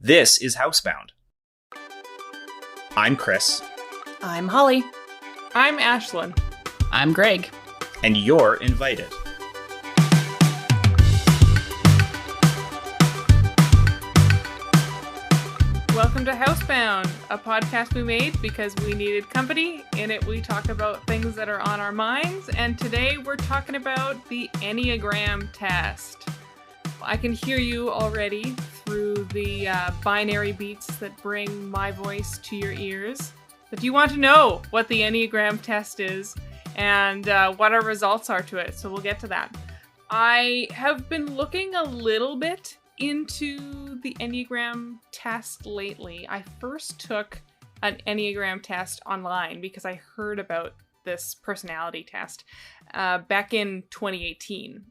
This is Housebound. I'm Chris. I'm Holly. I'm Ashlynn. I'm Greg. And you're invited. Welcome to Housebound, a podcast we made because we needed company. In it, we talk about things that are on our minds. And today we're talking about the Enneagram Test. I can hear you already through the binary beats that bring my voice to your ears. But you want to know what the Enneagram Test is and what our results are to it. So we'll get to that. I have been looking a little bit into the Enneagram Test lately. I first took an Enneagram Test online because I heard about this personality test back in 2018.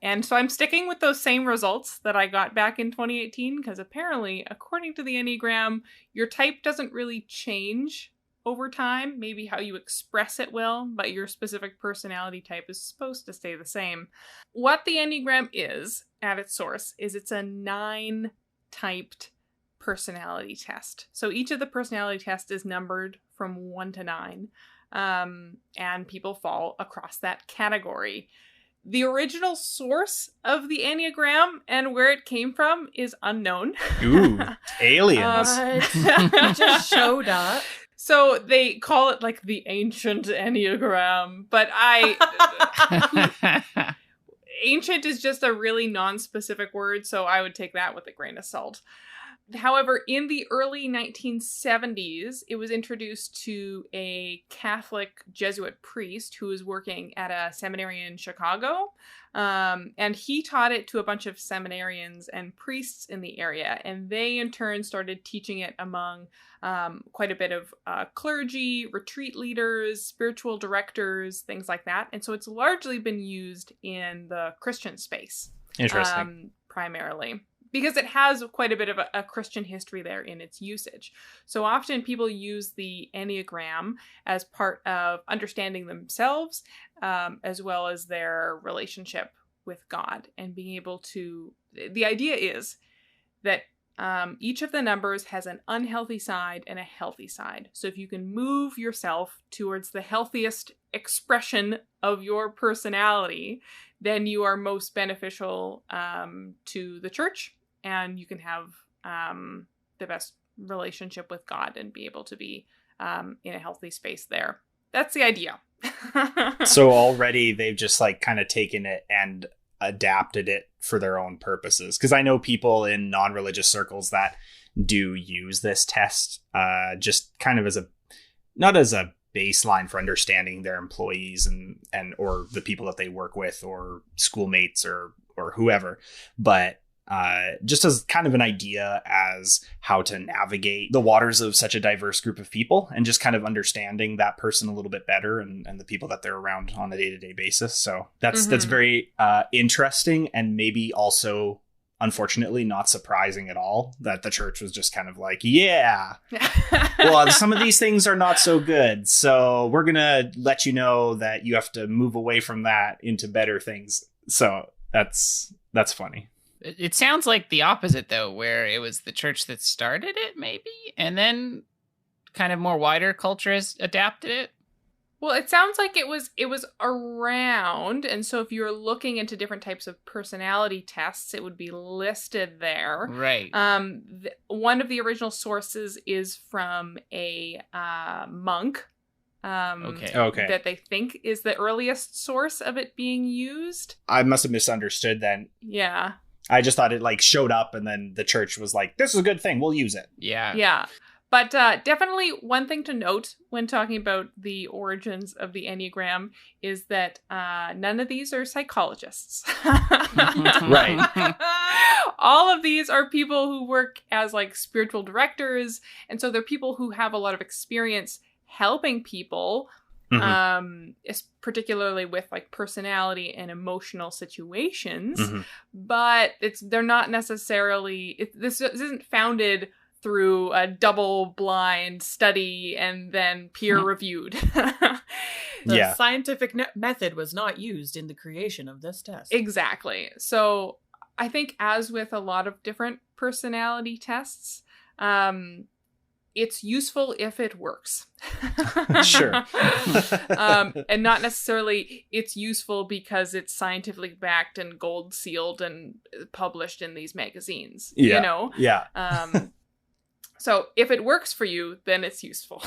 And so I'm sticking with those same results that I got back in 2018 because apparently, according to the Enneagram, your type doesn't really change over time. Maybe how you express it will, but your specific personality type is supposed to stay the same. What the Enneagram is, at its source, is it's a 9-typed personality test. So each of the personality tests is numbered from 1 to 9, and people fall across that category. The original source of the Enneagram and where it came from is unknown. Ooh, aliens. It just showed up. So they call it like the ancient Enneagram, but ancient is just a really non-specific word, so I would take that with a grain of salt. However, in the early 1970s, it was introduced to a Catholic Jesuit priest who was working at a seminary in Chicago. And he taught it to a bunch of seminarians and priests in the area. And they, in turn, started teaching it among quite a bit of clergy, retreat leaders, spiritual directors, things like that. And so it's largely been used in the Christian space. Interesting. Primarily. Because it has quite a bit of a Christian history there in its usage. So often people use the Enneagram as part of understanding themselves, as well as their relationship with God and being able to... The idea is that each of the numbers has an unhealthy side and a healthy side. So if you can move yourself towards the healthiest expression of your personality, then you are most beneficial to the church. And you can have the best relationship with God and be able to be in a healthy space there. That's the idea. So already they've just like kind of taken it and adapted it for their own purposes. Because I know people in non-religious circles that do use this test just kind of as not as a baseline for understanding their employees and or the people that they work with or schoolmates or whoever, but just as kind of an idea as how to navigate the waters of such a diverse group of people and just kind of understanding that person a little bit better and the people that they're around on a day-to-day basis. So that's very interesting, and maybe also unfortunately not surprising at all that the church was just kind of like, yeah, well, some of these things are not so good, so we're gonna let you know that you have to move away from that into better things. So that's funny. It sounds like the opposite, though, where it was the church that started it, maybe, and then kind of more wider culture has adapted it. Well, it sounds like it was around, and so if you're looking into different types of personality tests, it would be listed there. Right. One of the original sources is from a monk. Okay. That they think is the earliest source of it being used. I must have misunderstood then. Yeah. I just thought it like showed up and then the church was like, this is a good thing, we'll use it. Yeah. Yeah. But definitely one thing to note when talking about the origins of the Enneagram is that none of these are psychologists. Right. All of these are people who work as like spiritual directors. And so they're people who have a lot of experience helping people, particularly with like personality and emotional situations. But they're not necessarily, this isn't founded through a double-blind study and then peer-reviewed. The scientific method was not used in the creation of this test. Exactly. So I think as with a lot of different personality tests, it's useful if it works. Sure. And not necessarily it's useful because it's scientifically backed and gold sealed and published in these magazines. Yeah. You know? Yeah. So if it works for you, then it's useful.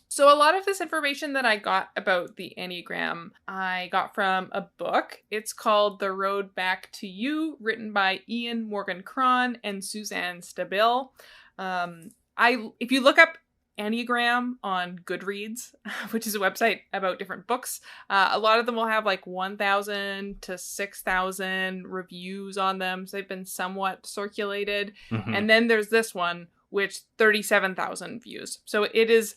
So a lot of this information that I got about the Enneagram, I got from a book. It's called The Road Back to You, written by Ian Morgan Cron and Suzanne Stabile. If you look up Enneagram on Goodreads, which is a website about different books, a lot of them will have like 1,000 to 6,000 reviews on them. So they've been somewhat circulated. Mhm. And then there's this one, which 37,000 views. So it is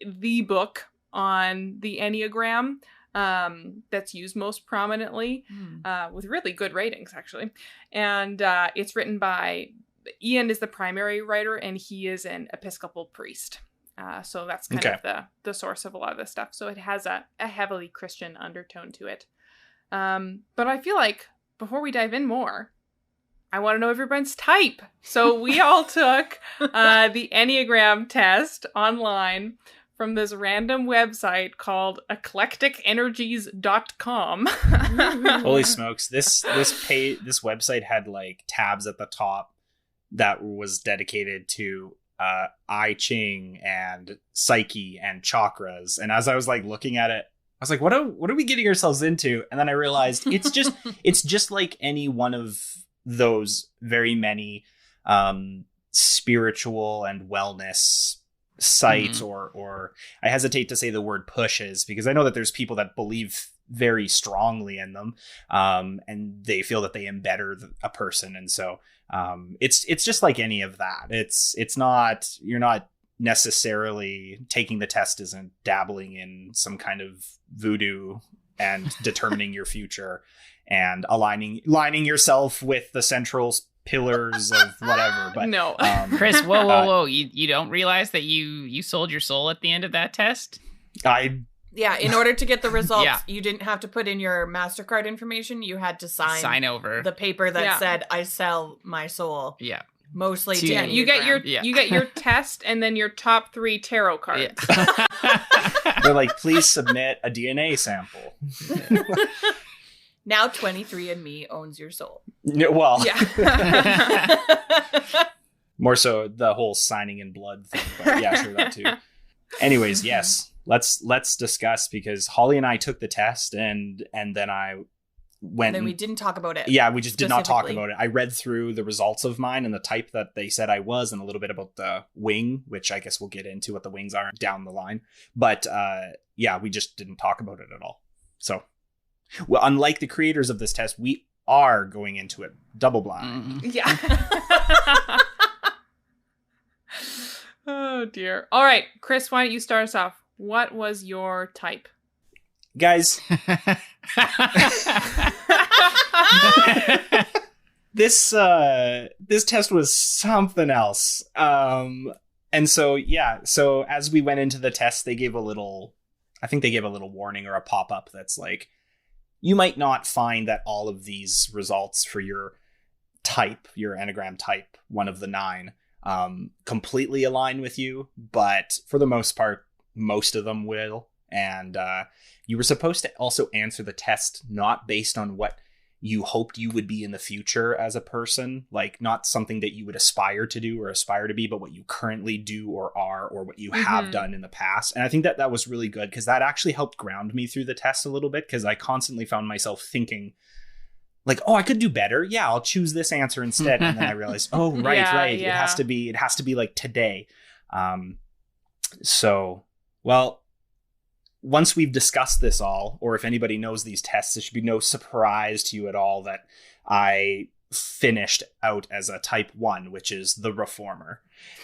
the book on the Enneagram that's used most prominently, with really good ratings, actually. And it's written by Ian is the primary writer, and he is an Episcopal priest. So that's kind of the source of a lot of this stuff. So it has a heavily Christian undertone to it. But I feel like before we dive in more, I want to know everyone's type. So we all took the Enneagram test online from this random website called eclecticenergies.com. Holy smokes. This website had like tabs at the top that was dedicated to I Ching and psyche and chakras. And as I was like looking at it, I was like, what are we getting ourselves into? And then I realized it's just like any one of those very many spiritual and wellness sites or I hesitate to say the word pushes because I know that there's people that believe very strongly in them and they feel that they embetter a person. And so it's just like any of that. It's not, you're not necessarily taking the test isn't dabbling in some kind of voodoo and determining your future and lining yourself with the central pillars of whatever. But no. Chris, whoa. You don't realize that you sold your soul at the end of that test? Yeah, in order to get the results, Yeah. you didn't have to put in your MasterCard information. You had to sign over the paper that said, I sell my soul. Yeah. Mostly to Yeah, you get Enneagram. you get your test and then your top 3 tarot cards. Yeah. they're like, please submit a DNA sample. Now 23andMe owns your soul. No, well, Yeah. more so the whole signing in blood thing. But yeah, sure, that too. Anyways, yes, let's discuss because Holly and I took the test and then I went. Then we didn't talk about it. Yeah, we just did not talk specifically. about it. I read through the results of mine and the type that they said I was and a little bit about the wing, which I guess we'll get into what the wings are down the line. But yeah, we just didn't talk about it at all. So, well, unlike the creators of this test, we are going into it double blind. Mhm. Yeah. Oh dear. All right, Chris, why don't you start us off? What was your type? Guys, this test was something else. And so as we went into the test, they gave a little warning or a pop-up that's like, you might not find that all of these results for your type, your Enneagram type, one of the 9, completely align with you, but for the most part, most of them will. And you were supposed to also answer the test not based on what you hoped you would be in the future as a person, like not something that you would aspire to do or aspire to be, but what you currently do or are, or what you have done in the past. And I think that was really good because that actually helped ground me through the test a little bit, because I constantly found myself thinking like, oh, I could do better. Yeah, I'll choose this answer instead. And then I realized, oh, right. Yeah. It has to be like today. So, well, once we've discussed this all, or if anybody knows these tests, it should be no surprise to you at all that I finished out as a type 1, which is the reformer.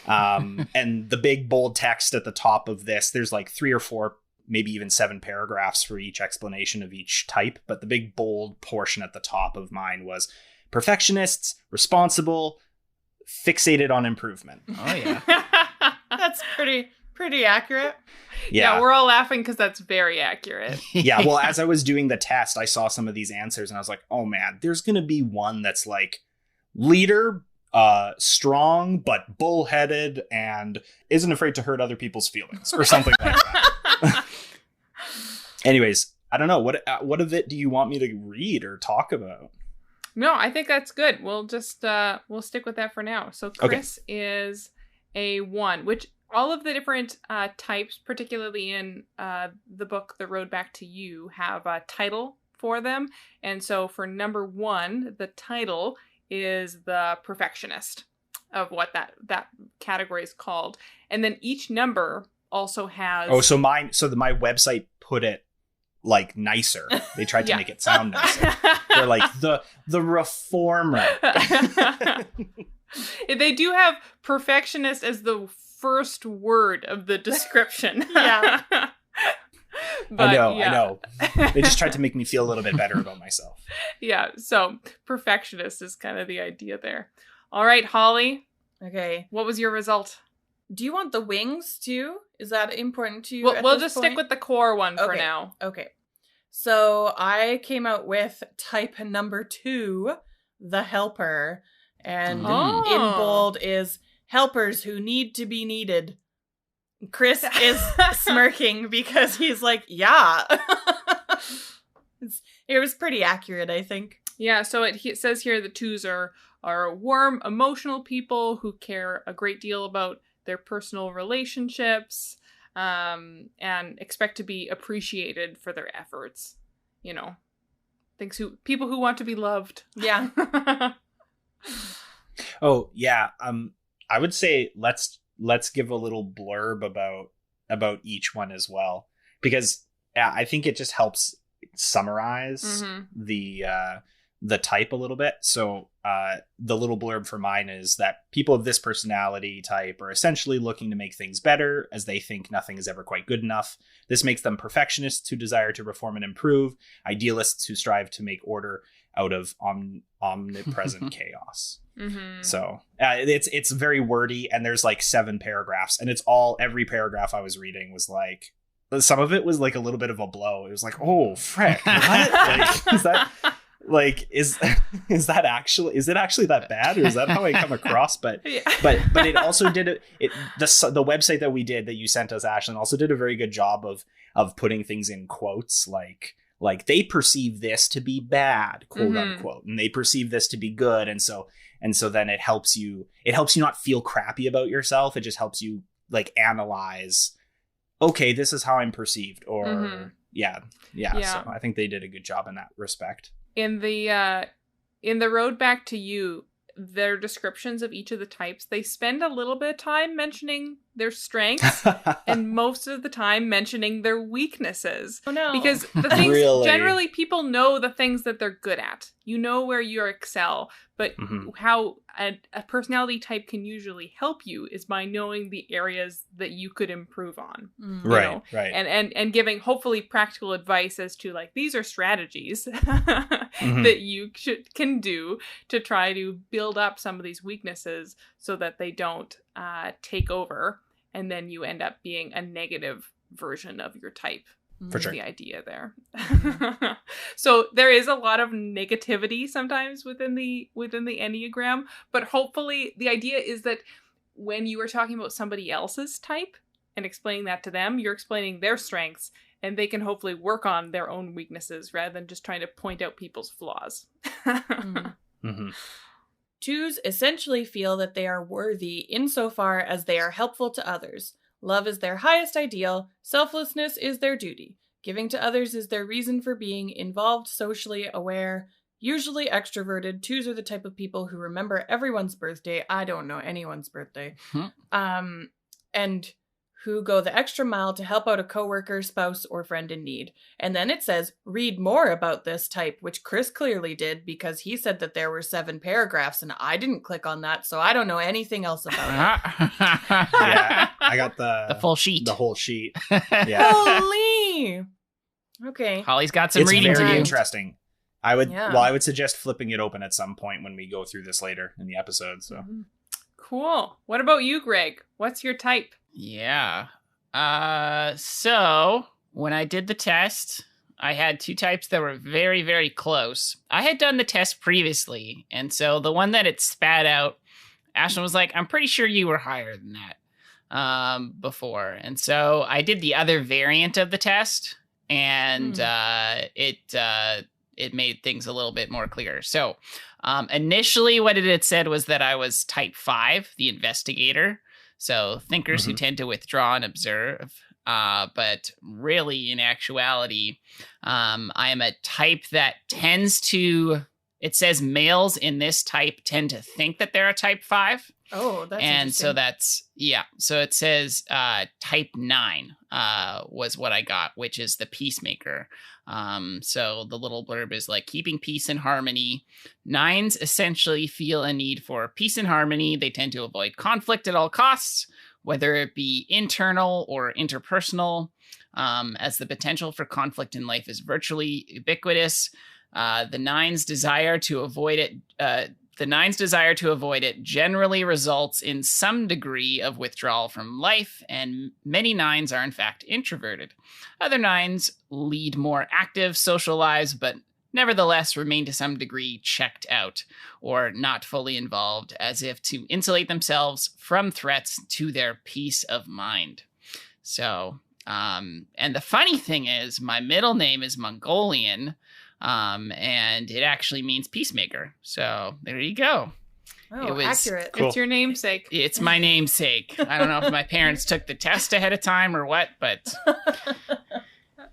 And the big bold text at the top of this, there's like 3 or 4, maybe even 7 paragraphs for each explanation of each type. But the big bold portion at the top of mine was perfectionists, responsible, fixated on improvement. Oh, yeah. That's Pretty accurate. Yeah, we're all laughing because that's very accurate. Yeah, well, as I was doing the test, I saw some of these answers and I was like, oh man, there's going to be one that's like leader, strong, but bullheaded and isn't afraid to hurt other people's feelings or something like that. Anyways, I don't know. What of it do you want me to read or talk about? No, I think that's good. We'll just we'll stick with that for now. So Chris is a 1, which all of the different types, particularly in the book The Road Back to You, have a title for them. And so for number 1, the title is the perfectionist of what that category is called. And then each number also has... Oh, so my website put it like nicer. They tried to make it sound nicer. They're like the reformer. They do have perfectionist as the first word of the description. Yeah. But, I know. They just tried to make me feel a little bit better about myself. Yeah, so perfectionist is kind of the idea there. All right, Holly. Okay. What was your result? Do you want the wings too? Is that important to you? We'll just stick with the core one for now. Okay. So I came out with type number 2, the helper. And in bold is helpers who need to be needed. Chris is smirking because he's like, yeah. It was pretty accurate, I think. Yeah, so it says here that 2s are warm, emotional people who care a great deal about their personal relationships, and expect to be appreciated for their efforts. You know, people who want to be loved. Yeah. Oh yeah. I would say let's give a little blurb about each one as well, because I think it just helps summarize the type a little bit. So the little blurb for mine is that people of this personality type are essentially looking to make things better, as they think nothing is ever quite good enough. This makes them perfectionists who desire to reform and improve, idealists who strive to make order out of omnipresent chaos. Mm-hmm. So it's very wordy, and there's like 7 paragraphs, and every paragraph I was reading was like, some of it was like a little bit of a blow. It was like, oh frick, what? Like, is that like is it actually that bad, or is that how I come across? But but it also did the website that we did, that you sent us, Ashlynn, also did a very good job of putting things in quotes, like they perceive this to be bad, quote unquote, and they perceive this to be good, and so then it helps you not feel crappy about yourself. It just helps you like analyze, okay, this is how I'm perceived, or yeah. So I think they did a good job in that respect. In the Road Back to You, their descriptions of each of the types, they spend a little bit of time mentioning their strengths and most of the time mentioning their weaknesses. Oh no. Because the things, generally people know the things that they're good at. You know where you excel, but how a personality type can usually help you is by knowing the areas that you could improve on. Right. And giving hopefully practical advice as to like, these are strategies that you can do to try to build up some of these weaknesses so that they don't take over, and then you end up being a negative version of your type. For sure. The idea there. So there is a lot of negativity sometimes within the Enneagram, but hopefully the idea is that when you are talking about somebody else's type and explaining that to them, you're explaining their strengths, and they can hopefully work on their own weaknesses rather than just trying to point out people's flaws. 2s essentially feel that they are worthy insofar as they are helpful to others. Love is their highest ideal. Selflessness is their duty. Giving to others is their reason for being. Involved, socially aware, usually extroverted. 2s are the type of people who remember everyone's birthday. I don't know anyone's birthday. And who go the extra mile to help out a coworker, spouse, or friend in need. And then it says, read more about this type, which Chris clearly did because he said that there were 7 paragraphs, and I didn't click on that, so I don't know anything else about it. Yeah, I got the full sheet. The whole sheet. Yeah. Holy! Okay. Holly's got some reading It's to very do. interesting. I would suggest flipping it open at some point when we go through this later in the episode. So Cool. What about you, Greg? What's your type? Yeah. So when I did the test, I had 2 types that were very, very close. I had done the test previously, and so the one that it spat out, Ashlynn was like, I'm pretty sure you were higher than that before. And so I did the other variant of the test, and it made things a little bit more clear. So initially what it had said was that I was type 5, the investigator. So thinkers who tend to withdraw and observe. But really, in actuality, I am a type that tends to, it says males in this type tend to think that they're a type 5. Oh, that's and interesting. so that's, so it says type 9 was what I got, which is the peacemaker. So the little blurb is like keeping peace and harmony. 9s essentially feel a need for peace and harmony. They tend to avoid conflict at all costs, whether it be internal or interpersonal, as the potential for conflict in life is virtually ubiquitous. The 9's desire to avoid it generally results in some degree of withdrawal from life, and many 9's are in fact introverted. Other 9's lead more active social lives, but nevertheless remain to some degree checked out or not fully involved, as if to insulate themselves from threats to their peace of mind. So, and the funny thing is, my middle name is Mongolian, and it actually means peacemaker. So there you go. Oh, it was accurate. Cool. It's your namesake. It's my namesake. I don't know if my parents took the test ahead of time or what, but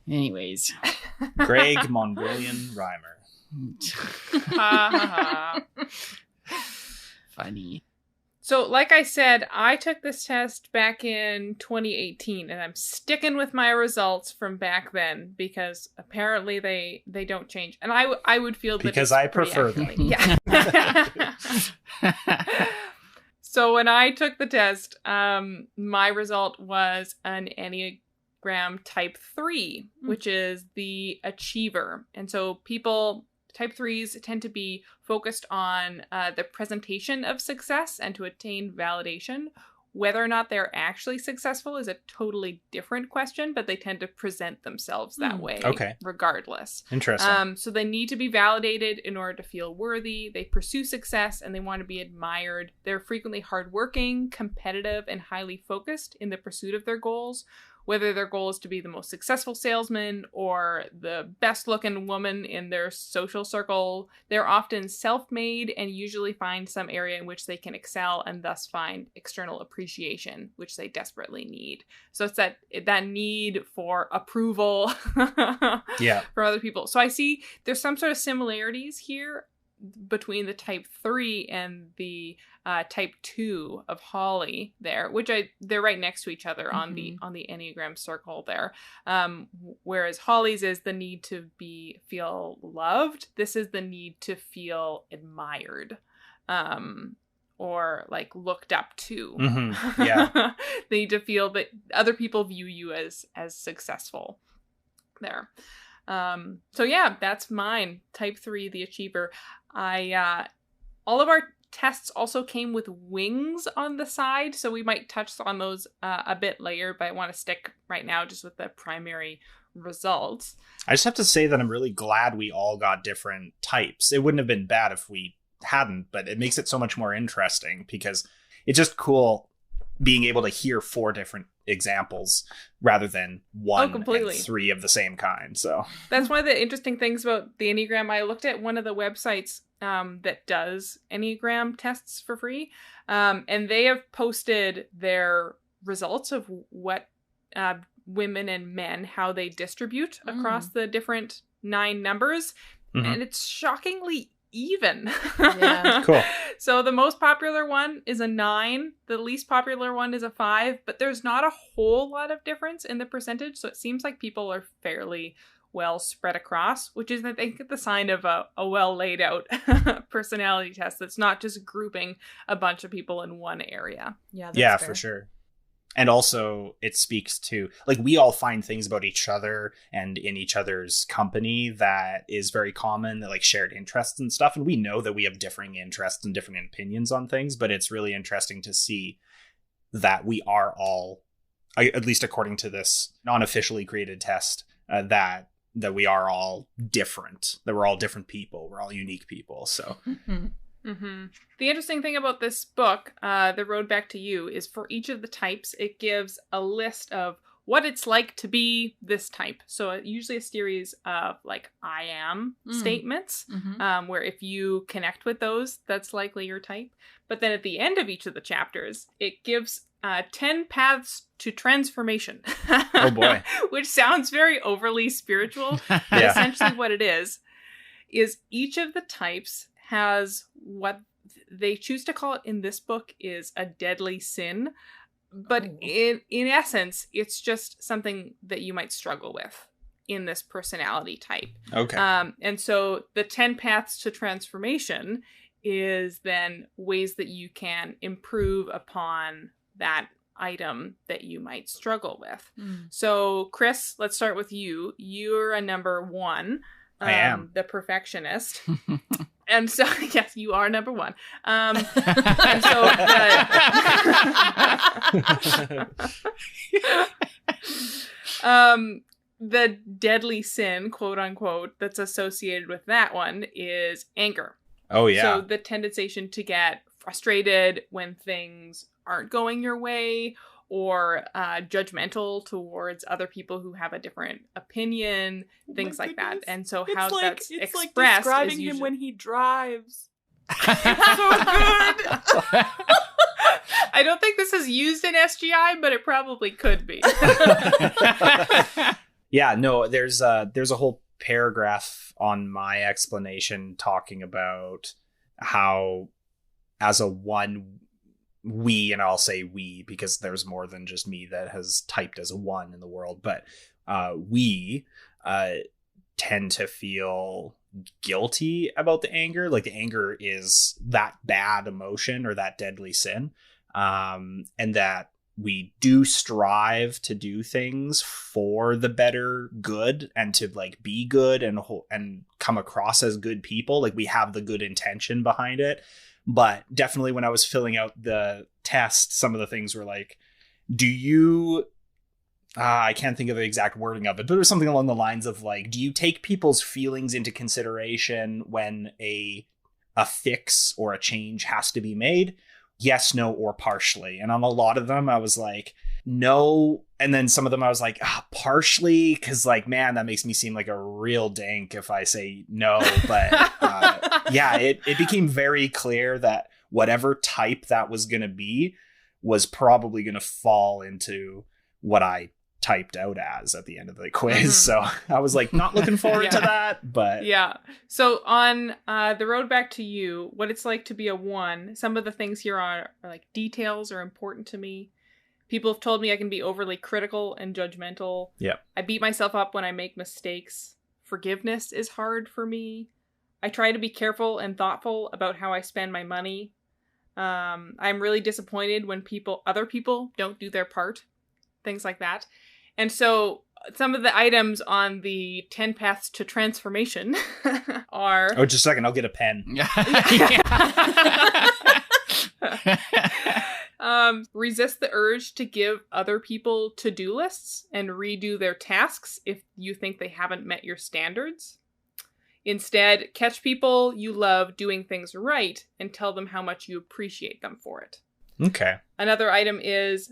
anyways. Greg Mongolian Rhymer. Ha ha ha. Funny. So, like I said, I took this test back in 2018, and I'm sticking with my results from back then because apparently they don't change. And I would feel that Because it's I pretty prefer them. accurate. Yeah. So when I took the test, my result was an Enneagram Type 3, which is the achiever. And so people, Type 3s tend to be focused on the presentation of success and to attain validation. Whether or not they're actually successful is a totally different question, but they tend to present themselves that way regardless. Interesting. So they need to be validated in order to feel worthy. They pursue success and they want to be admired. They're frequently hardworking, competitive, and highly focused in the pursuit of their goals. Whether their goal is to be the most successful salesman or the best looking woman in their social circle, they're often self-made and usually find some area in which they can excel and thus find external appreciation, which they desperately need. So it's that need for approval from other people. So I see there's some sort of similarities here between the Type 3 and the Type 2 of Holly there, which they're right next to each other on the Enneagram circle there. Whereas Holly's is the need to feel loved. This is the need to feel admired. Or like looked up to. Yeah. They need to feel that other people view you as successful there. So yeah, that's mine. Type 3, the achiever. All of our tests also came with wings on the side, so we might touch on those a bit later, but I want to stick right now just with the primary results. I just have to say that I'm really glad we all got different types. It wouldn't have been bad if we hadn't, but it makes it so much more interesting because it's just cool being able to hear 4 different examples rather than 1 and 3 of the same kind. So that's one of the interesting things about the Enneagram. I looked at one of the websites that does Enneagram tests for free, and they have posted their results of what women and men, how they distribute across the different 9 numbers, and it's shockingly even. Yeah. Cool. So the most popular one is a 9. The least popular one is a 5, but there's not a whole lot of difference in the percentage. So it seems like people are fairly well spread across, which is, I think, the sign of a well laid out personality test that's not just grouping a bunch of people in one area. Yeah, yeah, fair. for sure. And also it speaks to, like, we all find things about each other and in each other's company that is very common, like shared interests and stuff. And we know that we have differing interests and different opinions on things, but it's really interesting to see that we are all at least according to this non-officially created test, that we are all different, that we're all different people, we're all unique people. So The interesting thing about this book, The Road Back to You, is for each of the types, it gives a list of what it's like to be this type. So usually a series of like I am statements, where if you connect with those, that's likely your type. But then at the end of each of the chapters, it gives 10 paths to transformation. Oh boy. Which sounds very overly spiritual. But essentially what it is each of the types has what they choose to call it in this book is a deadly sin. But in essence, it's just something that you might struggle with in this personality type. Okay. And so the 10 paths to transformation is then ways that you can improve upon that item that you might struggle with. So Chris, let's start with you. You're a number 1. I am. The perfectionist. And so, yes, you are number 1. And so the deadly sin, quote unquote, that's associated with that one is anger. Oh, yeah. So the tendency to get frustrated when things aren't going your way, or judgmental towards other people who have a different opinion, things like that. And so how that's expressed like describing is him usually... when he drives. It's so good. I don't think this is used in SGI, but it probably could be. Yeah, no, there's a whole paragraph on my explanation talking about how as a 1, we, and I'll say we because there's more than just me that has typed as a 1 in the world, but we tend to feel guilty about the anger. Like the anger is that bad emotion or that deadly sin, and that we do strive to do things for the better good and to like be good and come across as good people. Like we have the good intention behind it. But definitely when I was filling out the test, some of the things were like, do you, I can't think of the exact wording of it, but it was something along the lines of like, do you take people's feelings into consideration when a fix or a change has to be made? Yes, no, or partially. And on a lot of them, I was like, no. And then some of them I was like, partially, because like, man, that makes me seem like a real dank if I say no. But yeah, it became very clear that whatever type that was going to be was probably going to fall into what I typed out as at the end of the quiz. So I was like, not looking forward to that. But yeah. So on The Road Back to You, what it's like to be a 1, some of the things here are like details are important to me. People have told me I can be overly critical and judgmental. Yeah. I beat myself up when I make mistakes. Forgiveness is hard for me. I try to be careful and thoughtful about how I spend my money. I'm really disappointed when other people don't do their part. Things like that. And so some of the items on the 10 paths to transformation are... Oh, just a second. I'll get a pen. Resist the urge to give other people to-do lists and redo their tasks if you think they haven't met your standards. Instead, catch people you love doing things right and tell them how much you appreciate them for it. Okay. Another item is,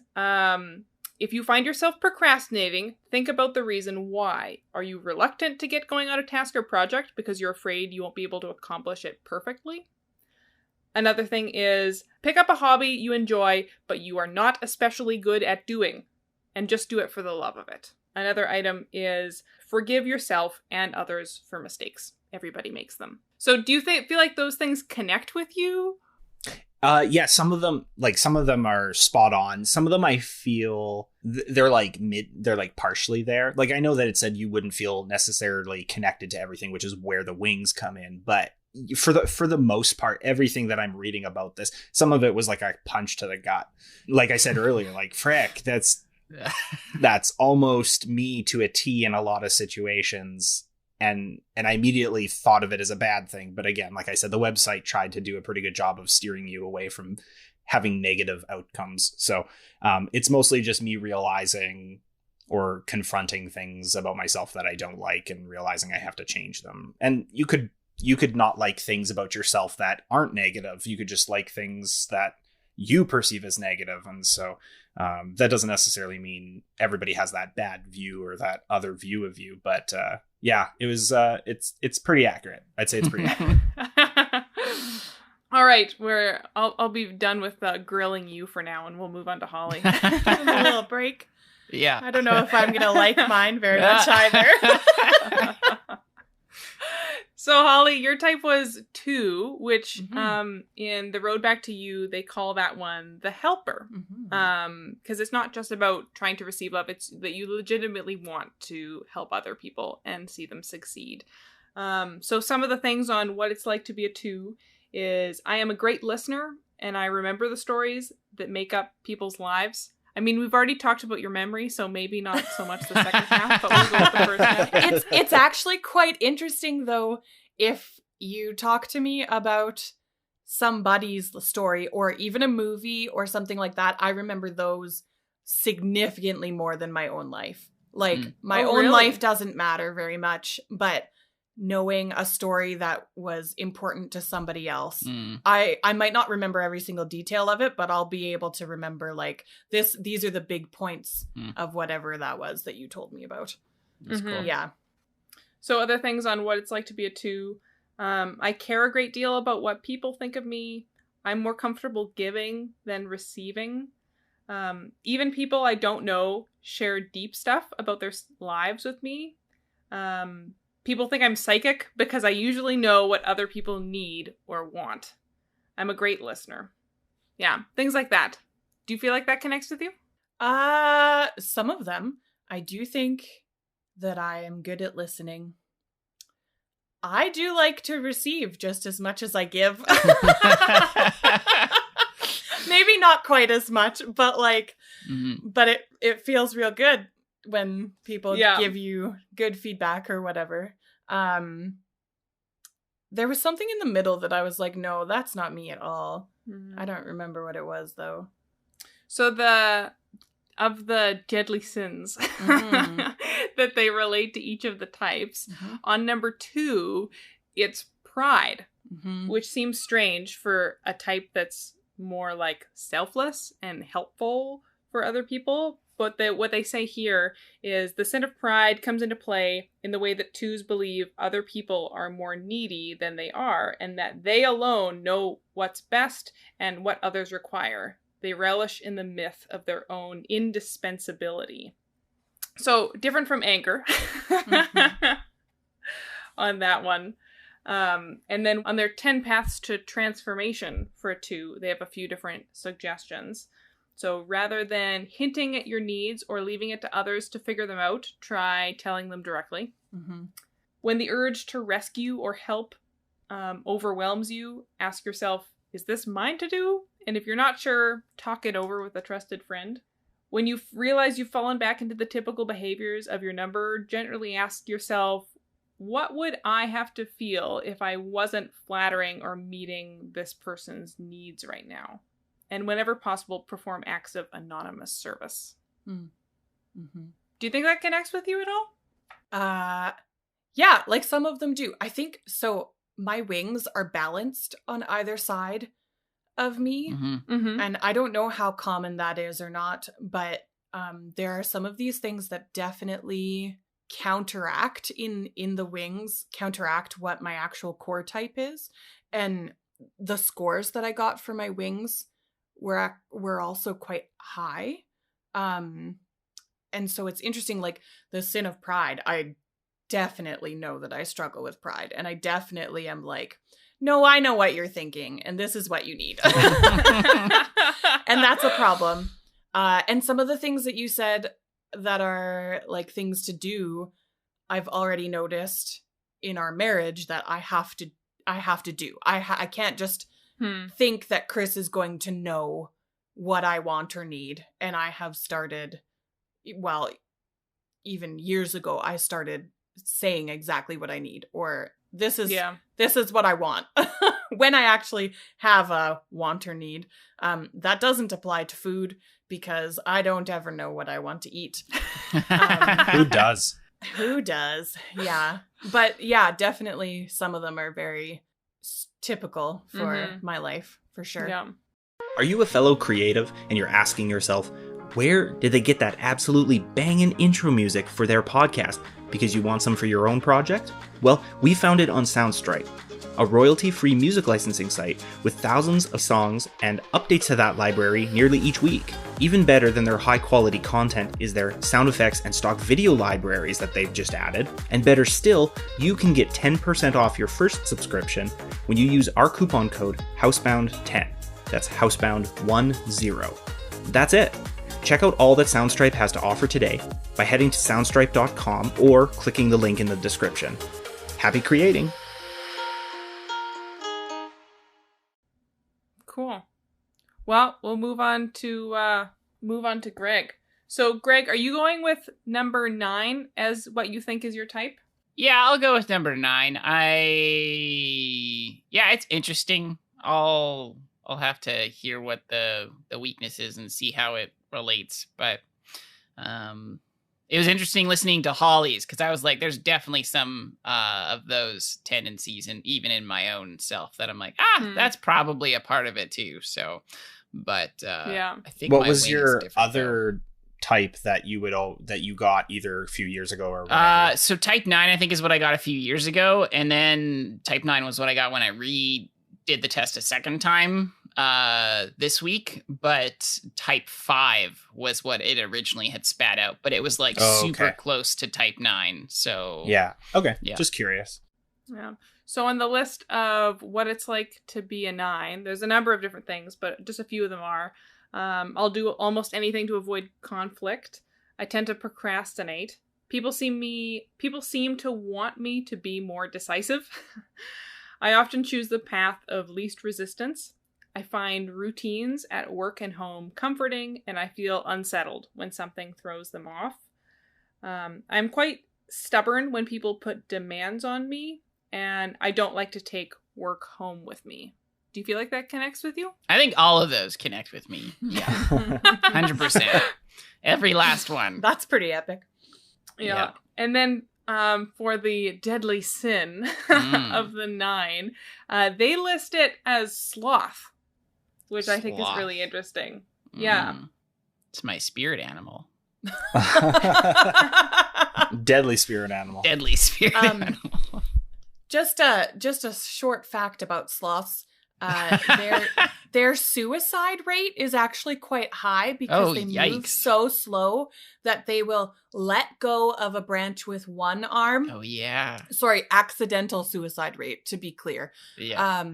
if you find yourself procrastinating, think about the reason why. Are you reluctant to get going on a task or project because you're afraid you won't be able to accomplish it perfectly? Another thing is, pick up a hobby you enjoy, but you are not especially good at doing, and just do it for the love of it. Another item is, forgive yourself and others for mistakes. Everybody makes them. So do you feel like those things connect with you? Yeah, some of them are spot on. Some of them I feel they're like partially there. Like I know that it said you wouldn't feel necessarily connected to everything, which is where the wings come in. But for the most part, everything that I'm reading about this, some of it was like a punch to the gut. Like I said earlier, like frick, that's almost me to a T in a lot of situations. And I immediately thought of it as a bad thing. But again, like I said, the website tried to do a pretty good job of steering you away from having negative outcomes. So it's mostly just me realizing or confronting things about myself that I don't like and realizing I have to change them. And you could not like things about yourself that aren't negative. You could just like things that you perceive as negative. And so that doesn't necessarily mean everybody has that bad view or that other view of you. But yeah, it was it's pretty accurate. I'd say it's pretty accurate. All right, I'll be done with grilling you for now, and we'll move on to Holly. A little break. Yeah. I don't know if I'm gonna like mine very much either. So Holly, your type was 2, which in The Road Back to You, they call that one the helper. Because it's not just about trying to receive love, it's that you legitimately want to help other people and see them succeed. So some of the things on what it's like to be a 2 is I am a great listener and I remember the stories that make up people's lives. I mean, we've already talked about your memory, so maybe not so much the second half, but we'll go with the first half. It's actually quite interesting, though, if you talk to me about somebody's story or even a movie or something like that, I remember those significantly more than my own life. Like, my own life doesn't matter very much, but knowing a story that was important to somebody else. I might not remember every single detail of it, but I'll be able to remember like these are the big points of whatever that was that you told me about. That's cool. Yeah. So other things on what it's like to be a 2. I care a great deal about what people think of me. I'm more comfortable giving than receiving. Even people I don't know share deep stuff about their lives with me. People think I'm psychic because I usually know what other people need or want. I'm a great listener. Yeah, things like that. Do you feel like that connects with you? Some of them. I do think that I am good at listening. I do like to receive just as much as I give. Maybe not quite as much, but like, but it feels real good when people give you good feedback or whatever. There was something in the middle that I was like, no, that's not me at all. I don't remember what it was though. So of the deadly sins that they relate to each of the types, on number 2, it's pride, which seems strange for a type that's more like selfless and helpful for other people. But what they say here is the sin of pride comes into play in the way that 2s believe other people are more needy than they are, and that they alone know what's best and what others require. They relish in the myth of their own indispensability. So, different from anger on that one. And then on their 10 paths to transformation for a 2, they have a few different suggestions. So rather than hinting at your needs or leaving it to others to figure them out, try telling them directly. When the urge to rescue or help overwhelms you, ask yourself, is this mine to do? And if you're not sure, talk it over with a trusted friend. When you realize you've fallen back into the typical behaviors of your number, gently ask yourself, what would I have to feel if I wasn't flattering or meeting this person's needs right now? And whenever possible, perform acts of anonymous service. Do you think that connects with you at all? Yeah, like some of them do. I think so. My wings are balanced on either side of me. And I don't know how common that is or not, but there are some of these things that definitely counteract in the wings, counteract what my actual core type is. And the scores that I got for my wings were also quite high. And so it's interesting, like the sin of pride, I definitely know that I struggle with pride, and I definitely am like, no, I know what you're thinking, and this is what you need. And that's a problem. And some of the things that you said that are like things to do, I've already noticed in our marriage that I have to do. I can't just think that Chris is going to know what I want or need. And I have started, well, even years ago, I started saying exactly what I need or this is what I want. When I actually have a want or need. That doesn't apply to food because I don't ever know what I want to eat. Who does? Who does? Yeah. But yeah, definitely some of them are very typical for my life, for sure. Yeah. Are you a fellow creative and you're asking yourself, where did they get that absolutely banging intro music for their podcast? Because you want some for your own project? Well, we found it on Soundstripe, a royalty-free music licensing site with thousands of songs and updates to that library nearly each week. Even better than their high-quality content is their sound effects and stock video libraries that they've just added. And better still, you can get 10% off your first subscription when you use our coupon code Housebound10. That's Housebound10. That's it. Check out all that Soundstripe has to offer today by heading to soundstripe.com or clicking the link in the description. Happy creating! Cool. Well, we'll move on to Greg. So, Greg, are you going with number 9 as what you think is your type? Yeah, I'll go with number 9. It's interesting. I'll have to hear what the weakness is and see how it relates. But it was interesting listening to Holly's because I was like, there's definitely some of those tendencies, and even in my own self that I'm like, that's probably a part of it too. So, but I think what my was wing your is different, other type that you got either a few years ago or whatever? So type 9, I think, is what I got a few years ago, and then type 9 was what I got when I redid the test a second time this week, but type 5 was what it originally had spat out, but it was like super close to type 9. So yeah, just curious. Yeah. So on the list of what it's like to be a 9, there's a number of different things, but just a few of them are I'll do almost anything to avoid conflict. I tend to procrastinate. People seem to want me to be more decisive. I often choose the path of least resistance. I find routines at work and home comforting, and I feel unsettled when something throws them off. I'm quite stubborn when people put demands on me, and I don't like to take work home with me. Do you feel like that connects with you? I think all of those connect with me. Yeah. 100%. Every last one. That's pretty epic. Yeah. And then for the deadly sin of the 9, they list it as sloth, which I think is really interesting. Yeah. It's my spirit animal. Deadly spirit animal. Deadly spirit animal. Just a short fact about sloths. Their suicide rate is actually quite high because they move so slow that they will let go of a branch with one arm. Oh yeah. Sorry, accidental suicide rate, to be clear. Yeah.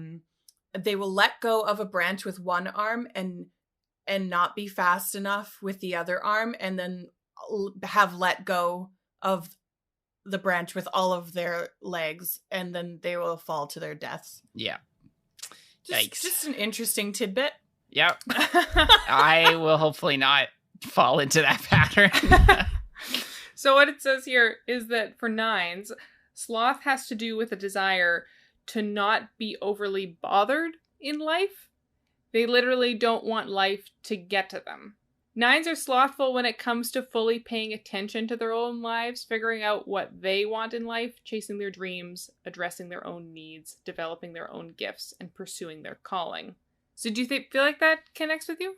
They will let go of a branch with one arm and not be fast enough with the other arm, and then have let go of the branch with all of their legs, and then they will fall to their deaths. Yeah. Just an interesting tidbit. Yep. I will hopefully not fall into that pattern. So what it says here is that for 9s, sloth has to do with a desire to not be overly bothered in life. They literally don't want life to get to them. 9s are slothful when it comes to fully paying attention to their own lives, figuring out what they want in life, chasing their dreams, addressing their own needs, developing their own gifts, and pursuing their calling. So do you feel like that connects with you?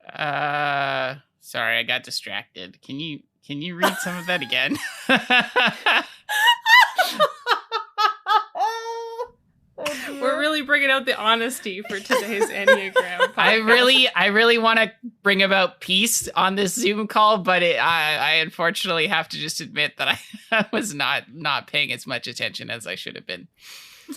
Sorry, I got distracted. Can you read some of that again? We're really bringing out the honesty for today's Enneagram podcast. I really want to bring about peace on this Zoom call, but I unfortunately have to just admit that I was not paying as much attention as I should have been.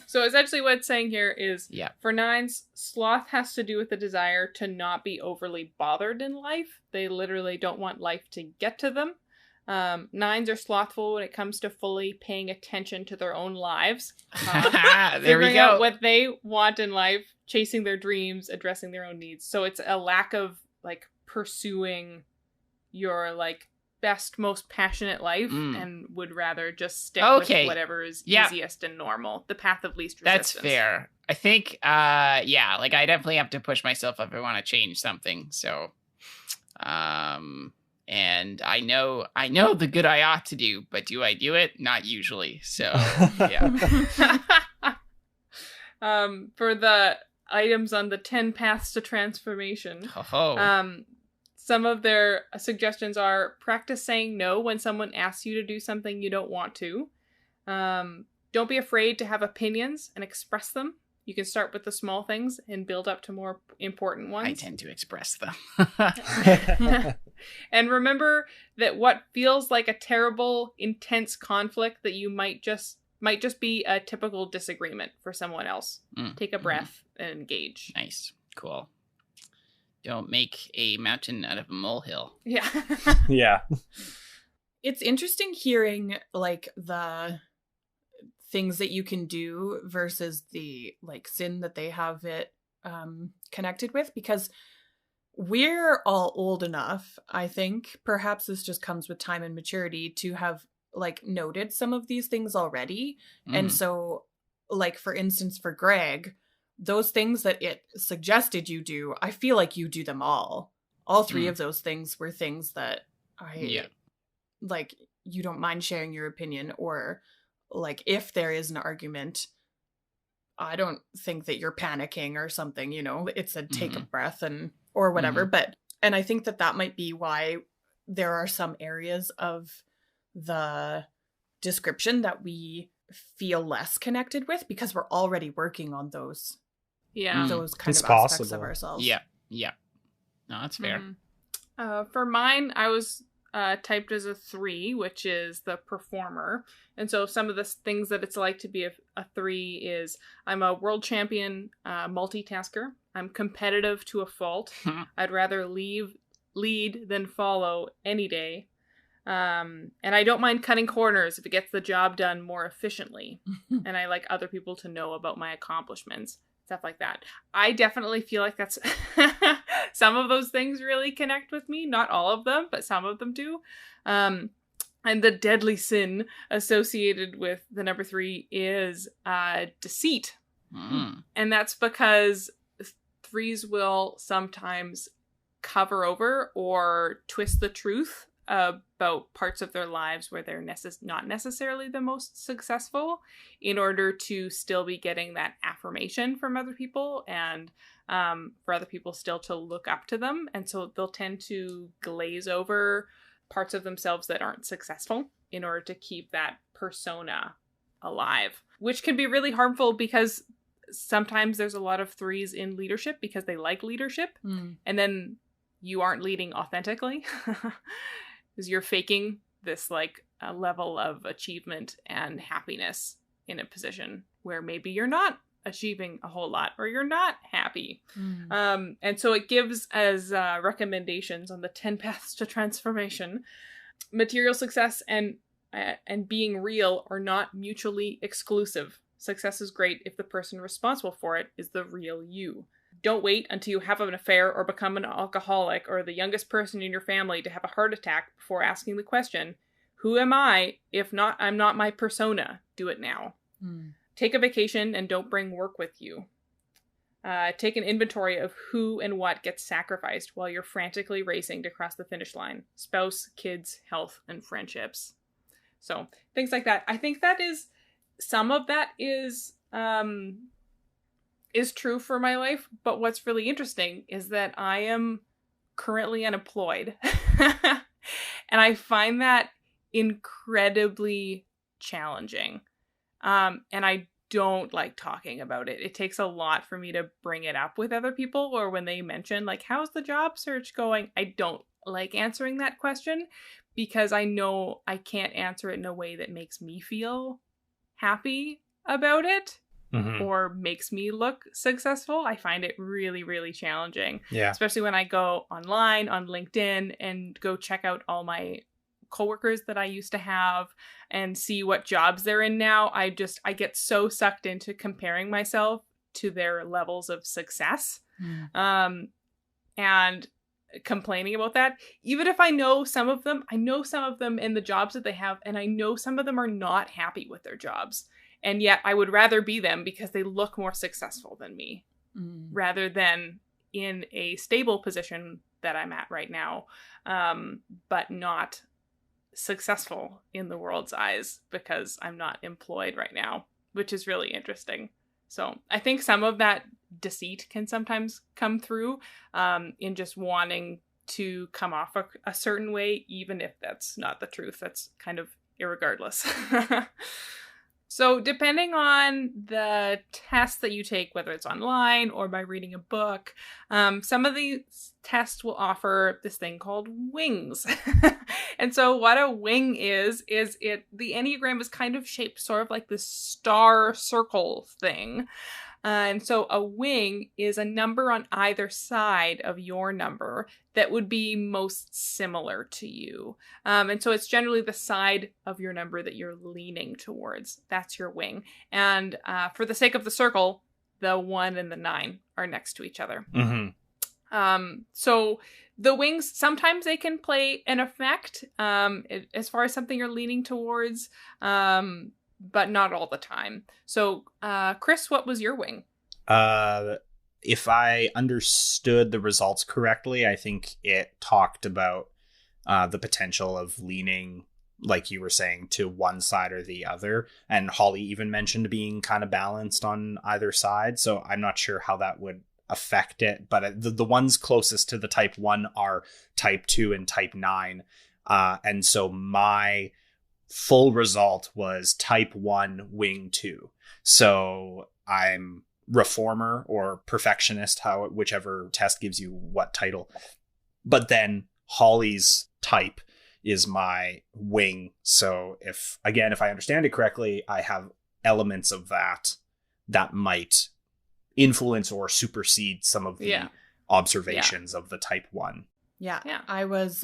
So essentially what it's saying here is, yeah, for 9s, sloth has to do with the desire to not be overly bothered in life. They literally don't want life to get to them. 9s are slothful when it comes to fully paying attention to their own lives. There we go. Out what they want in life, chasing their dreams, addressing their own needs. So it's a lack of pursuing your best, most passionate life and would rather just stick with whatever is easiest and normal, the path of least resistance. That's fair. I think, like I definitely have to push myself if I want to change something. So, and I know the good I ought to do, but do I do it? Not usually. So, yeah. For the items on the 10 paths to transformation, some of their suggestions are practice saying no when someone asks you to do something you don't want to. Don't be afraid to have opinions and express them. You can start with the small things and build up to more important ones. I tend to express them. And remember that what feels like a terrible, intense conflict that you might just be a typical disagreement for someone else. Take a breath and engage. Nice. Cool. Don't make a mountain out of a molehill. Yeah. Yeah. It's interesting hearing like the things that you can do versus the like sin that they have it connected with, because we're all old enough, I think, perhaps this just comes with time and maturity, to have like noted some of these things already. And so like, for instance, for Greg, those things that it suggested you do, I feel like you do them all three of those things were things that like, you don't mind sharing your opinion, or like if there is an argument, I don't think that you're panicking or something, you know, it's a take a breath and or whatever. But and I think that might be why there are some areas of the description that we feel less connected with, because we're already working on those those kind of aspects of ourselves. No, that's fair. For mine, I was typed as a 3, which is the performer. And so some of the things that it's like to be a 3 is I'm a world champion multitasker. I'm competitive to a fault. I'd rather lead than follow any day. And I don't mind cutting corners if it gets the job done more efficiently. And I like other people to know about my accomplishments, stuff like that. I definitely feel like that's some of those things really connect with me. Not all of them, but some of them do. And the deadly sin associated with the number 3 is deceit. And that's because 3s will sometimes cover over or twist the truth about parts of their lives where they're not necessarily the most successful, in order to still be getting that affirmation from other people, and for other people still to look up to them. And so they'll tend to glaze over parts of themselves that aren't successful in order to keep that persona alive, which can be really harmful, because sometimes there's a lot of 3s in leadership because they like leadership, and then you aren't leading authentically because you're faking this like a level of achievement and happiness in a position where maybe you're not achieving a whole lot, or you're not happy. And so it gives as recommendations on the 10 paths to transformation: material success and being real are not mutually exclusive. Success is great if the person responsible for it is the real you. Don't wait until you have an affair or become an alcoholic or the youngest person in your family to have a heart attack before asking the question, who am I? If not, I'm not my persona. Do it now. Take a vacation and don't bring work with you. Take an inventory of who and what gets sacrificed while you're frantically racing to cross the finish line. Spouse, kids, health, and friendships. So things like that. I think that is, some of that is true for my life. But what's really interesting is that I am currently unemployed. And I find that incredibly challenging. And I don't like talking about it. It takes a lot for me to bring it up with other people, or when they mention like, how's the job search going? I don't like answering that question, because I know I can't answer it in a way that makes me feel happy about it or makes me look successful. I find it really, really challenging. Yeah. Especially when I go online on LinkedIn and go check out all my coworkers that I used to have and see what jobs they're in now. I get so sucked into comparing myself to their levels of success. And complaining about that. Even if I know some of them in the jobs that they have, and I know some of them are not happy with their jobs. And yet I would rather be them because they look more successful than me, rather than in a stable position that I'm at right now, but not successful in the world's eyes because I'm not employed right now, which is really interesting. So I think some of that deceit can sometimes come through in just wanting to come off a certain way, even if that's not the truth. That's kind of irregardless. So depending on the test that you take, whether it's online or by reading a book, some of these tests will offer this thing called wings. And so what a wing is the Enneagram is kind of shaped sort of like this star circle thing. And so a wing is a number on either side of your number that would be most similar to you. And so it's generally the side of your number that you're leaning towards. That's your wing. And for the sake of the circle, the 1 and the 9 are next to each other. So the wings, sometimes they can play an effect as far as something you're leaning towards, but not all the time. So, Chris, what was your wing? If I understood the results correctly, I think it talked about the potential of leaning, like you were saying, to one side or the other. And Holly even mentioned being kind of balanced on either side. So I'm not sure how that would affect it. But the ones closest to the type 1 are type 2 and type 9. And so my full result was type 1 wing 2. So I'm reformer or perfectionist, whichever test gives you what title. But then Holly's type is my wing. So if I understand it correctly, I have elements of that might influence or supersede some of the observations of the type 1. Yeah. I was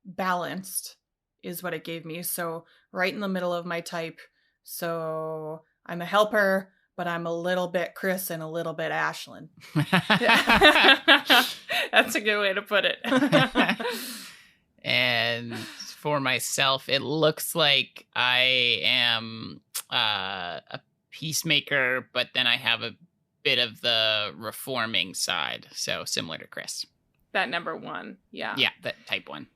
balanced is what it gave me. So right in the middle of my type. So I'm a helper, but I'm a little bit Chris and a little bit Ashlynn. That's a good way to put it. And for myself, it looks like I am a peacemaker, but then I have a bit of the reforming side. So similar to Chris. That number 1. Yeah. Yeah, that type 1.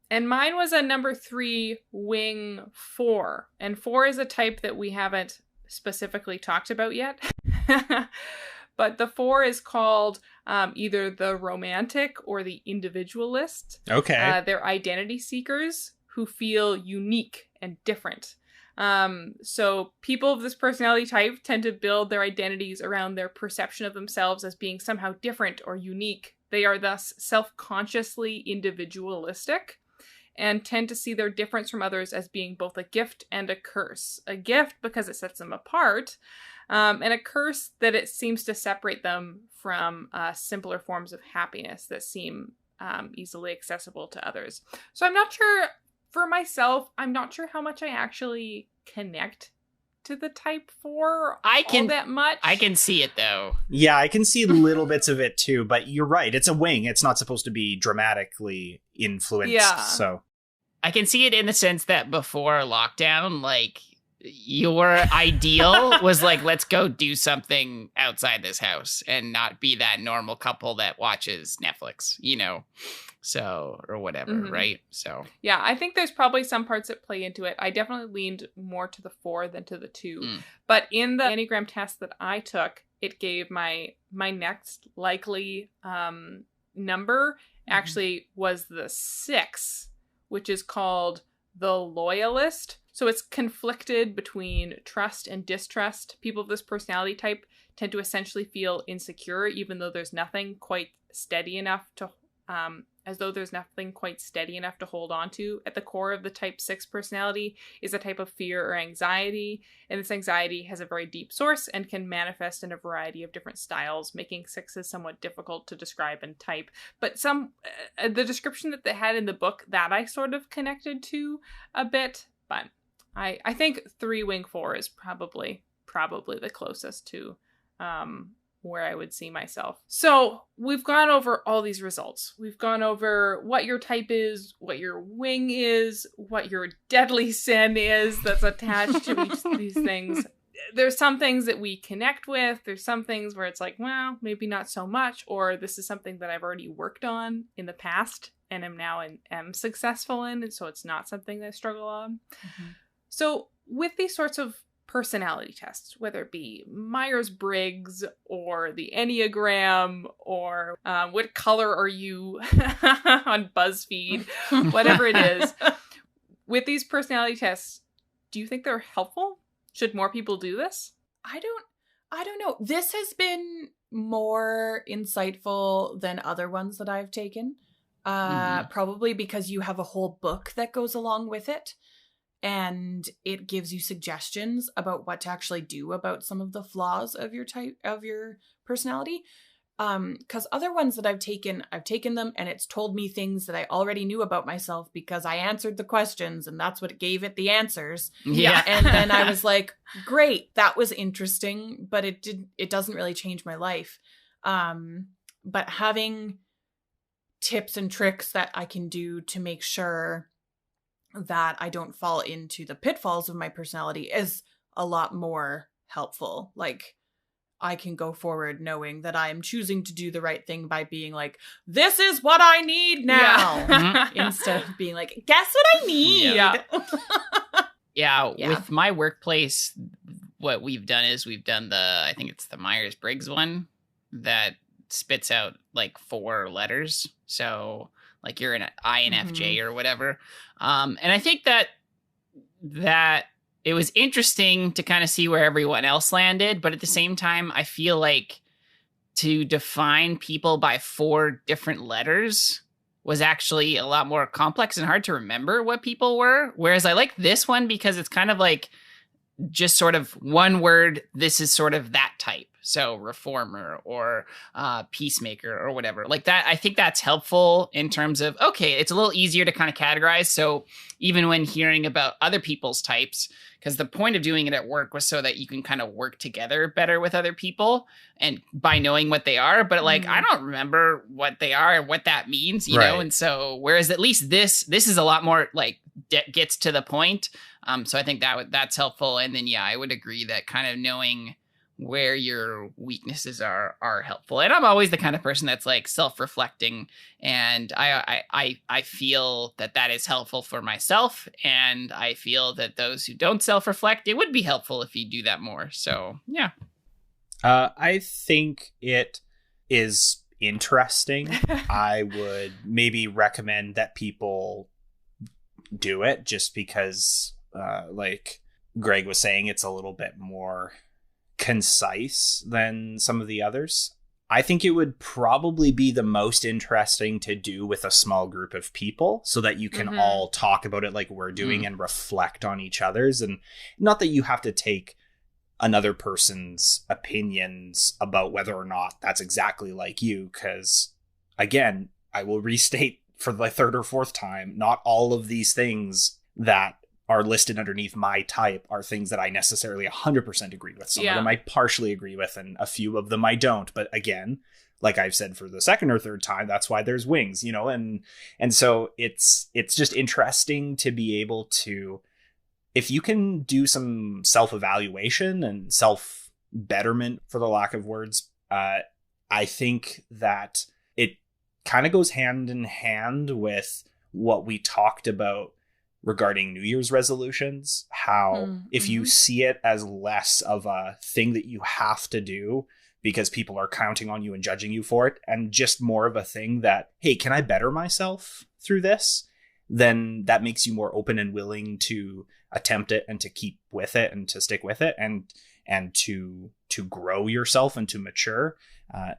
And mine was a number 3 wing 4. And 4 is a type that we haven't specifically talked about yet. But the 4 is called either the romantic or the individualist. Okay. They're identity seekers who feel unique and different. So people of this personality type tend to build their identities around their perception of themselves as being somehow different or unique. They are thus self-consciously individualistic and tend to see their difference from others as being both a gift and a curse. A gift because it sets them apart, and a curse that it seems to separate them from simpler forms of happiness that seem easily accessible to others. So I'm not sure, for myself, I'm not sure how much I actually connect to the type 4 all that much. I can see it, though. Yeah, I can see little bits of it, too. But you're right. It's a wing. It's not supposed to be dramatically influenced. Yeah. So I can see it in the sense that before lockdown, like, your ideal was like, let's go do something outside this house and not be that normal couple that watches Netflix, so, or whatever, right? So yeah, I think there's probably some parts that play into it. I definitely leaned more to the 4 than to the 2. But in the Enneagram test that I took, it gave my next likely number actually was the 6, which is called the loyalist. So it's conflicted between trust and distrust. People of this personality type tend to essentially feel insecure, even though there's nothing quite steady enough to hold on to. At the core of the type 6 personality is a type of fear or anxiety, and this anxiety has a very deep source and can manifest in a variety of different styles, making 6s somewhat difficult to describe and type. But the description that they had in the book, that I sort of connected to a bit, but I think 3 wing 4 is probably the closest to where I would see myself. So we've gone over all these results. We've gone over what your type is, what your wing is, what your deadly sin is that's attached to each of these things. There's some things that we connect with. There's some things where it's like, well, maybe not so much, or this is something that I've already worked on in the past and am successful in, and so it's not something that I struggle on. Mm-hmm. So with these sorts of personality tests, whether it be Myers-Briggs or the Enneagram or what color are you on BuzzFeed, whatever it is, with these personality tests, do you think they're helpful? Should more people do this? I don't know. This has been more insightful than other ones that I've taken. Probably because you have a whole book that goes along with it. And it gives you suggestions about what to actually do about some of the flaws of your type, of your personality. Because other ones that I've taken them and it's told me things that I already knew about myself because I answered the questions and that's what gave it the answers. Yeah. And then I was like, great, that was interesting, but it doesn't really change my life. But having tips and tricks that I can do to make sure that I don't fall into the pitfalls of my personality is a lot more helpful. Like, I can go forward knowing that I am choosing to do the right thing by being like, this is what I need now. Instead of being like, guess what I need? Yeah. With my workplace, what we've done is I think it's the Myers-Briggs one that spits out like 4 letters. So like you're an INFJ or whatever. And I think that it was interesting to kind of see where everyone else landed. But at the same time, I feel like to define people by 4 different letters was actually a lot more complex and hard to remember what people were. Whereas I like this one because it's kind of like just sort of one word. This is sort of that type. So reformer or peacemaker or whatever like that. I think that's helpful in terms of, okay, it's a little easier to kind of categorize. So even when hearing about other people's types, because the point of doing it at work was so that you can kind of work together better with other people and by knowing what they are. But like, I don't remember what they are and what that means, you know? And so, whereas at least this is a lot more like gets to the point. So I think that's helpful. And then, yeah, I would agree that kind of knowing where your weaknesses are helpful. And I'm always the kind of person that's like self-reflecting, and I feel that is helpful for myself, and I feel that those who don't self-reflect, it would be helpful if you do that more. So yeah. I think it is interesting. I would maybe recommend that people do it just because like Greg was saying, it's a little bit more concise than some of the others. I think it would probably be the most interesting to do with a small group of people so that you can all talk about it like we're doing and reflect on each other's. And not that you have to take another person's opinions about whether or not that's exactly like you, because again, I will restate for the 3rd or 4th time, not all of these things that are listed underneath my type are things that I necessarily 100% agree with. Some of them I partially agree with, and a few of them I don't. But again, like I've said for the 2nd or 3rd time, that's why there's wings, you know? And so it's just interesting to be able to, if you can do some self-evaluation and self-betterment, for the lack of words, I think that it kind of goes hand in hand with what we talked about regarding New Year's resolutions, how if you see it as less of a thing that you have to do because people are counting on you and judging you for it, and just more of a thing that, hey, can I better myself through this? Then that makes you more open and willing to attempt it and to keep with it and to stick with it and to grow yourself and to mature.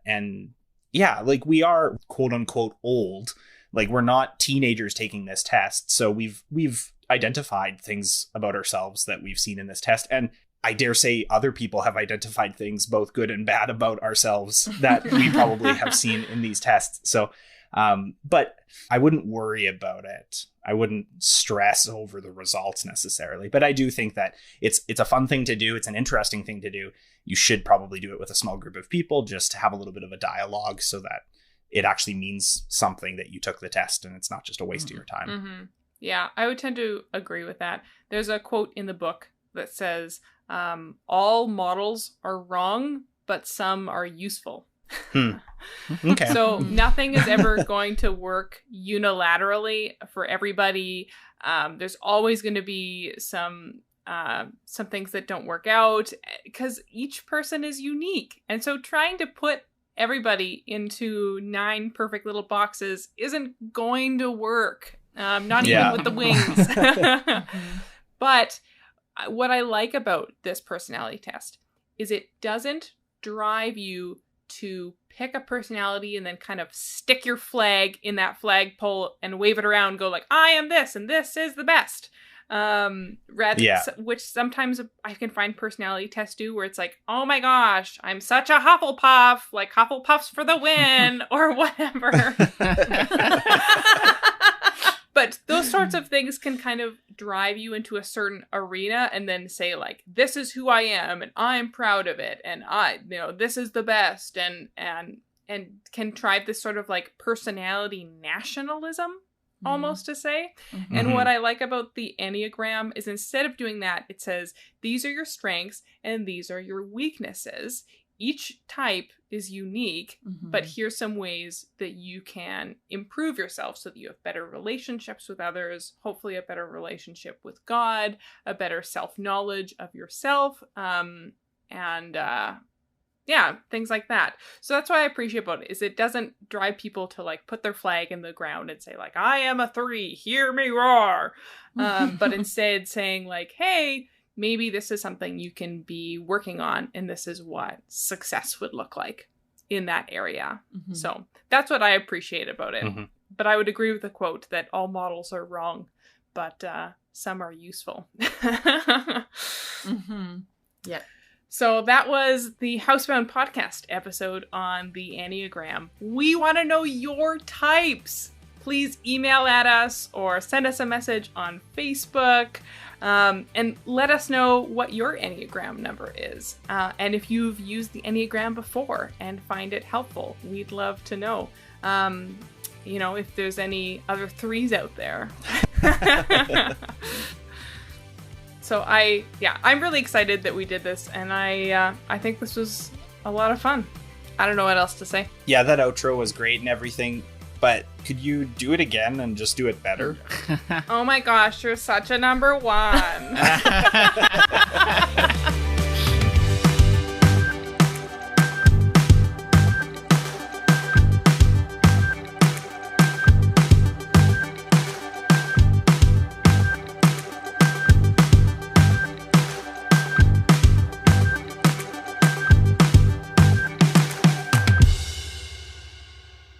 And yeah, like we are quote unquote old. Like we're not teenagers taking this test. So we've identified things about ourselves that we've seen in this test. And I dare say other people have identified things, both good and bad, about ourselves that we probably have seen in these tests. So, but I wouldn't worry about it. I wouldn't stress over the results necessarily. But I do think that it's a fun thing to do. It's an interesting thing to do. you should probably do it with a small group of people just to have a little bit of a dialogue so that it actually means something that you took the test and it's not just a waste of your time. Mm-hmm. Yeah, I would tend to agree with that. There's a quote in the book that says, all models are wrong, but some are useful. Okay. So nothing is ever going to work unilaterally for everybody. There's always going to be some things that don't work out because each person is unique. And so trying to put everybody into 9 perfect little boxes isn't going to work. Not even with the wings. But what I like about this personality test is it doesn't drive you to pick a personality and then kind of stick your flag in that flagpole and wave it around, go like, I am this and this is the best. Which sometimes I can find personality tests do where it's like, oh my gosh, I'm such a Hufflepuff, like Hufflepuffs for the win or whatever. But those sorts of things can kind of drive you into a certain arena and then say like, this is who I am and I'm proud of it. And this is the best and can drive this sort of like personality nationalism almost to say. Mm-hmm. And what I like about the Enneagram is instead of doing that, it says, these are your strengths and these are your weaknesses. Each type is unique, but here's some ways that you can improve yourself so that you have better relationships with others, hopefully a better relationship with God, a better self-knowledge of yourself, things like that. So that's what I appreciate about it, is it doesn't drive people to like put their flag in the ground and say like, I am a 3, hear me roar. But instead saying like, hey, maybe this is something you can be working on, and this is what success would look like in that area. Mm-hmm. So that's what I appreciate about it. Mm-hmm. But I would agree with the quote that all models are wrong, but some are useful. Yeah. So that was the Housebound podcast episode on the Enneagram. We want to know your types. Please email at us or send us a message on Facebook. And let us know what your Enneagram number is. And if you've used the Enneagram before and find it helpful, we'd love to know. If there's any other 3s out there. So I'm really excited that we did this, and I think this was a lot of fun. I don't know what else to say. Yeah, that outro was great and everything. But could you do it again and just do it better? Oh my gosh, you're such a number 1.